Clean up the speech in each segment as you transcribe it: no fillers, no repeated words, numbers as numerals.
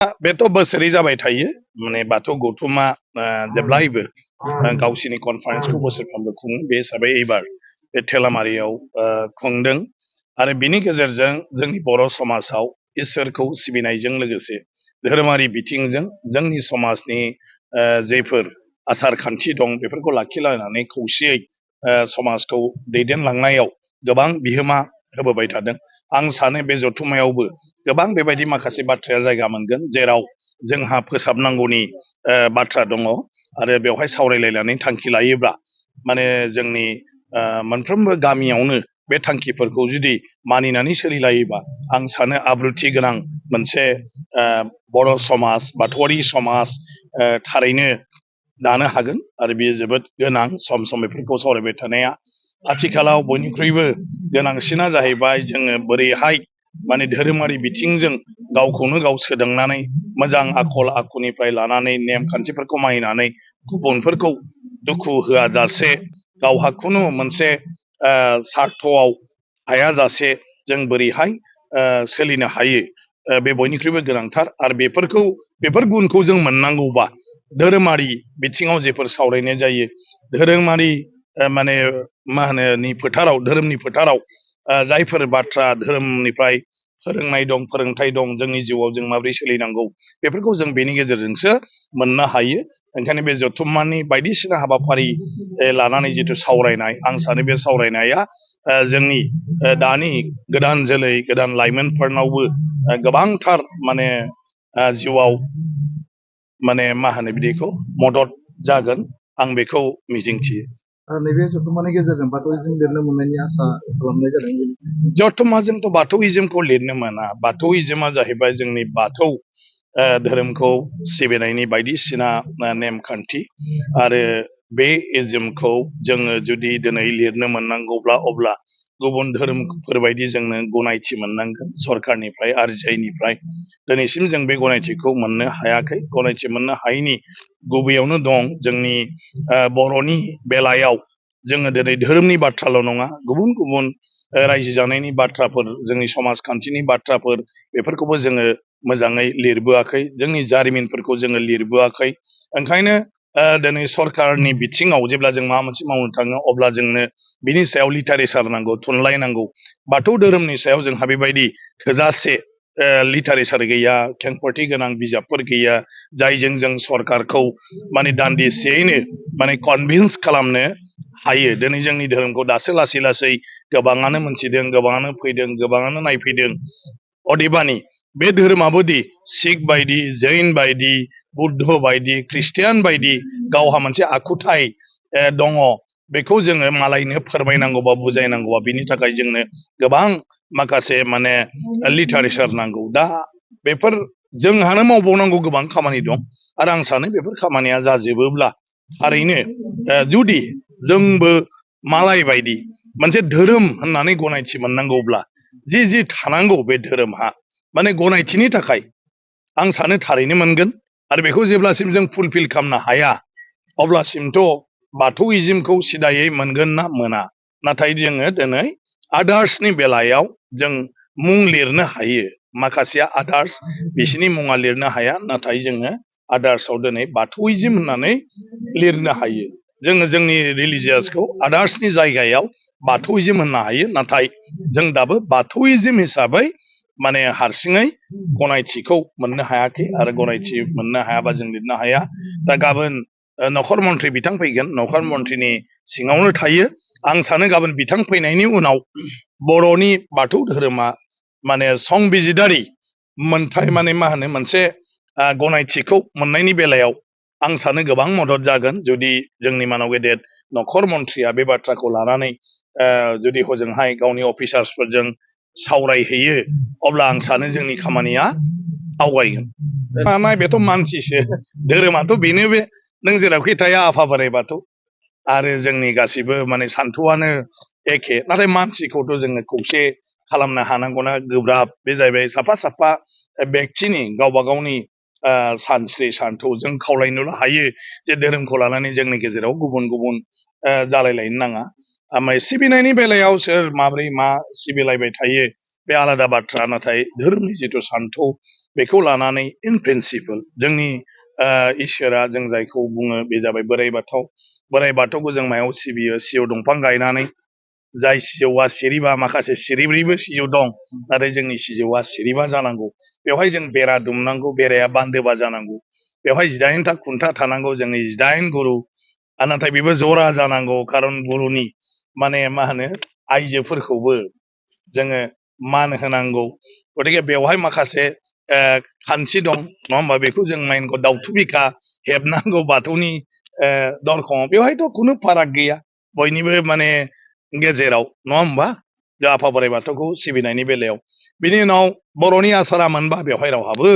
बेथ' बोसोरै जाबाय थायो माने बाथौ गौथुमा जेब्लायबो गावसिनि कनफारेन्सखौ बोसोरफ्रोमबो खुङो बे हिसाबै एबार बे थेलामारियाव खुंदों आरो बिनि गेजेरजों जोंनि बर' समाजाव इसोरखौ सिबिनायजों लोगोसे धोरोमारि बिथिंजों जोंनि समाजनि जेफोर आसार खान्थि दं बेफोरखौ लाखिलायनानै खौसेयै समाजखौ दैदेनलांनायाव गोबां बिहोमा होबोबाय थादों। आं सानो बे जथुम्मायावबो गोबां बेबायदि माखासे बाथ्राया जायगा मोनगोन जेराव जोंहा फोसाबनांगौनि बाथ्रा दङ आरो बेवहाय सावरायलायनानै थांखि लायोब्ला माने जोंनि मोनफ्रोमबो गामियावनो बे थांखिफोरखौ जुदि मानिनानै सोलिलायोबा आं सानो आब्रुथि गोनां मोनसे बर' समाज बाथौआरि समाज थारैनो दानो हागोन आरो बेयो जोबोद गोनां सम सम बेफोरखौ सावरायबाय थानाया। आथिखालाव बयनिख्रुइबो गोनांसिना जाहैबाय जोङो बोरैहाय माने धोरोमारि बिथिंजों गावखौनो गाव सोदांनानै मोजां आखल आखुनिफ्राय लानानै नेमखान्थिफोरखौ मानिनानै गुबुनफोरखौ दुखु होआजासे गावहा खुनु मोनसे सार्थआव हायाजासे जों बोरैहाय सोलिनो हायो बे बयनिख्रुइबो गोनांथार आरो बेफोर गुनखौ जों मोननांगौबा धोरोमारि बिथिङाव जेफोर सावरायनाय जायो धोरोमारि माने मा होनो फोथाराव धोरोमनि फोथाराव जायफोर बाथ्रा धोरोमनिफ्राय फोरोंनाय दं फोरोंथाय दं जोंनि जिउआव जों माबोरै सोलिनांगौ बेफोरखौ जों बेनि गेजेरजोंसो मोननो हायो। ओंखायनो बे जथुम्मानि बायदिसिना हाबाफारि लानानै जिथु सावरायनाय आं सानो बे सावरायनाया जोंनि दानि गोदान जोलै गोदान लाइमोनफोरनावबो गोबांथार माने जिउआव माने मा होनो बिदिखौ मदद जागोन आं बेखौ मिजिंथियो। नैबे जथुम्मानि गेजेरजों बाथौइज्म लिरनो मोननायनि आसा खालामनाय जादों। जथुम्माजोंथ' बाथौइज्मखौ लिरनो मोना। बाथौइज्मा जाहैबाय जोंनि बाथौ धोरोमखौ सिबिनायनि बायदिसिना नेमखान्थि आरो बे इज्मखौ जोङो जुदि दिनै लिरनो मोननांगौब्ला अब्ला गुबुन धोरोमफोरबायदि जोंनो गनायथि मोननांगोन सरखारनिफ्राय आरजिआइनिफ्राय। दिनैसिम जों बे गनायथिखौ मोननो हायाखै। गनायथि मोननो हायैनि गुबैयावनो दं जोंनि बर'नि बेलायाव जोङो दिनै धोरोमनि बाथ्राल' नङा गुबुन गुबुन रायजो जानायनि बाथ्राफोर जोंनि समाजखान्थिनि बाथ्राफोर बेफोरखौबो जोङो मोजाङै लिरबोआखै जोंनि जारिमिनफोरखौ जोङो लिरबोआखै। ओंखायनो दिनै सरकारनि बिथिङाव जेब्ला जों माबा मोनसे मावनो थाङो अब्ला जोंनो बिनि सायाव लिटारेचार नांगौ थुनलाइ नांगौ। बाथौ धोरोमनि सायाव जोंहा बेबायदि थोजासे लिटारेचार गैया खेंफोरथि गोनां बिजाबफोर गैया जायजों जों सरकारखौ माने दान्दिसेयैनो माने कनभिन्स खालामनो हायो। दिनै जोंनि धोरोमखौ दासो लासै लासै गोबाङानो मोनथिदों गोबाङानो फैदों गोबाङानो नायफैदों। अदेबानि बे धोरोमाबोदि सिख बायदि जैन बायदि बुद्ध बायदि ख्रिस्टियान बायदि गावहा मोनसे आखुथाय दङ बेखौ जोङो मालायनो फोरमायनांगौबा बुजायनांगौबा बिनि थाखाय जोंनो गोबां माखासे माने लिटारेचार नांगौ। दा बेफोर जोंहानो मावबावनांगौ गोबां खामानि दं आरो आं सानो बेफोर खामानिया जाजोबोब्ला थारैनो जुदि जोंबो मालाय बायदि मोनसे धोरोम होननानै गनायथि मोननांगौब्ला जि थानांगौ बे धोरोमहा माने गनायथिनि थाखाय आं सानो थारैनो मोनगोन। आरो बेखौ जेब्लासिम जों फुलफिल खालामनो हाया अब्लासिमथ' बाथौइज्मखौ सिदायै मोनगोन ना मोना। नाथाय जोङो दिनै आदार्सनि बेलायाव जों मुं लिरनो हायो। माखासेया आदार्स बिसिनि मुङा लिरनो हाया नाथाय जोङो आदार्सआव दिनै बाथौइज्म होननानै लिरनो हायो। जोङो जोंनि रिलिजियासखौ आदार्सनि जायगायाव बाथौइज्म होननो हायो नाथाय जों दाबो बाथौइज्म हिसाबै माने हारसिङै गनायथिखौ मोननो हायाखै आरो गनायथि मोननो हायाबा जों लिरनो हाया। दा गाबोन नखर मन्थ्रि बिथां फैगोन नखर मन्थ्रिनि सिङावनो थायो। आं सानो गाबोन बिथां फैनायनि उनाव बर'नि बाथौ धोरोमा माने संबिजिदारि मोनथाय माने मा होनो मोनसे गनायथिखौ मोननायनि बेलायाव आं सानो गोबां मदद जागोन जुदि जोंनि मानाव गेदेर नखर मन्थ्रिया बे बाथ्राखौ लानानै जुदि हजोंहाय गावनि अफिसार्सफोरजों सावरायहैयो अब्ला आं सानो जोंनि खामानिया आवगायगोन। बेथ' मानसिसो धोरोमाथ' बेनो बे नों जेरावखि थाया आफा बोराइ बाथौ आरो जोंनि गासिबो माने सान्थौआनो एखे। नाथाय मानसिखौथ' जोङो खौसे खालामनो हानांगौना गोब्राब। बे जाहैबाय साफा साफा व्यक्तिनि गावबा गावनि सानस्रि सान्थौजों खावलायनोल' हायो जे धोरोमखौ लानानै जोंनि गेजेराव गुबुन गुबुन जालायलायनो नाङा। ओमफ्राय सिबिनायनि बेलायाव सोर माबोरै मा सिबिलायबाय थायो बे आलादा बाथ्रा नाथाय धोरोमनि जिथु सान्थौ बेखौ लानानै इन प्रिन्सिपल जोंनि इसोरा जों जायखौ बुङो बे जाबाय बोराइ बाथौखौ जों मायाव सिबियो सिजौ दंफां गायनानै जाय सिजौआ सिरिबा माखासे सिरिब्रैबो सिजौ दं नाथाय जोंनि सिजौआ सिरिबा जानांगौ बेवहाय जों बेरा दुमनांगौ बेराया बान्दोबा जानांगौ बेवहाय 18टा खुन्था थानांगौ जोंनि 18 गुरु नाथाय बेबो जरा जानांगौ खारन गुरुनि माने मा होनो आइजोफोरखौबो जोङो मान होनांगौ गतिके बेवहाय माखासे खान्थि दं नङा होमबा बेखौ जों माइनखौ दाउथु बिखा हेबनांगौ बाथौनि दरखङाव बेवहायथ' खुनु फाराग गैया बयनिबो माने गेजेराव नङा होमबा जों आफा बोराइ बाथौखौ सिबिनायनि बेलायाव बिनि उनाव बर'नि आसारा मोनबा बेवहाय रावहाबो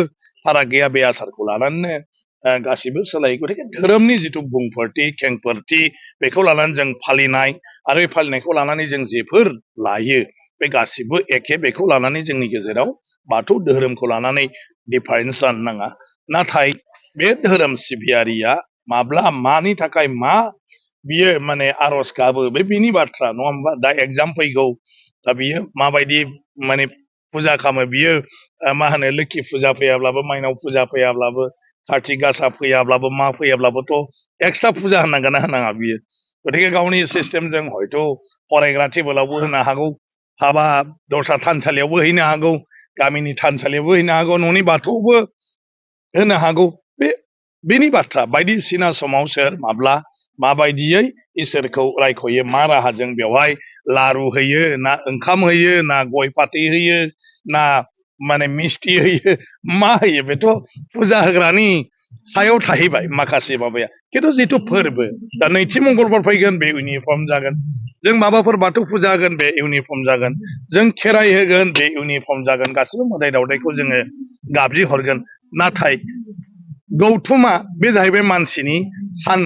फाराग गैया बे आसारखौ लानानैनो गासिबो सोलायो गतिके धोरोमनि जिथु बुंफोरथि खेंफोरथि बेखौ लानानै जों फालिनाय आरो बे फालिनायखौ लानानै जों जेफोर लायो बे गासिबो एखे बेखौ लानानै जोंनि गेजेराव बाथौ धोरोमखौ लानानै डिफारेन्स जानो नाङा नाथाय बे धोरोम सिबियारिया माब्ला मानि थाखाय मा बियो माने आरज गाबो बे बिनि बाथ्रा नङा होमबा दा एग्जाम फैगौ दा बियो माबायदि माने फुजा खालामो बियो मा होनो लोखि फुजा फैयाब्लाबो माइनाव फुजा फैयाब्लाबो कार्तिक गासा फैयाब्लाबो मा फैयाब्लाबोथ' एक्सट्रा फुजा होनांगोन ना होनाङा बियो गतिके गावनि सिस्टेमजों हयथ' फरायग्रा टेबोलावबो होनो हागौ हाबा दस्रा थानसालियावबो हैनो हागौ गामिनि थानसालियावबो हैनो हागौ न'नि बाथौआवबो होनो हागौ बेनि बाथ्रा बायदिसिना समाव सोर माब्ला माबायदियै इसोरखौ रायख'यो मा राहाजों बेवहाय लारु होयो ना ओंखाम होयो ना गय फाथै होयो ना माने मिस्टि होयो मा होयो बेथ' फुजा होग्रानि सायाव थाहैबाय माखासे माबाया खिन्थु जिथु फोरबो दा नैथि मंगलबार फैगोन बे इउनिफर्म जागोन जों माबाफोर बाथौ फुजा होगोन बे इउनिफर्म जागोन जों खेराइ होगोन बे इउनिफर्म जागोन गासिबो मोदाय दावदायखौ जोङो गाबज्रि हरगोन नाथाय गौथुमा बे जाहैबाय मानसिनि सान